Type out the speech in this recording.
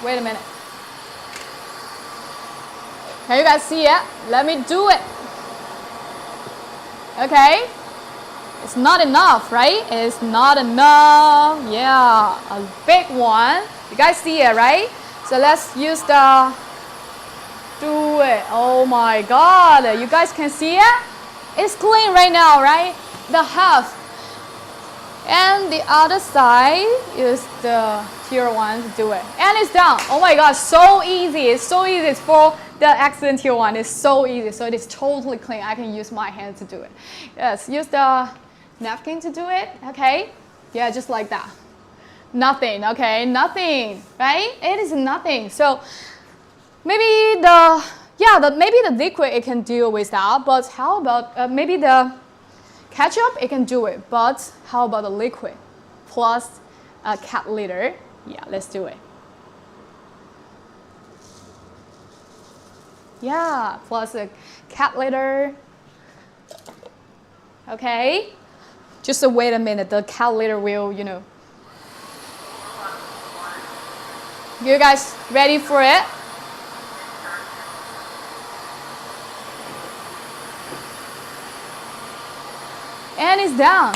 Wait a minute. Can you guys see it? Let me do it. Okay. It's not enough, right? It's not enough. Yeah, a big one. You guys see it, right? So let's use the, do it. Oh my God, you guys can see it? It's clean right now, right? The half. And the other side is the tier 1 to do it. And it's done. Oh my God, so easy. It's so easy. It's for the xLean tier 1. It's so easy. So it is totally clean. I can use my hand to do it. Yes, use the napkin to do it. Okay. Yeah, just like that. Nothing. Okay, nothing. Right? It is nothing. So maybe maybe the liquid it can deal with that. But how about maybe the ketchup, it can do it, but how about the liquid plus a cat litter? Yeah, let's do it. Yeah, plus a cat litter. Okay, just wait a minute. The cat litter will, you know. You guys ready for it? And it's done.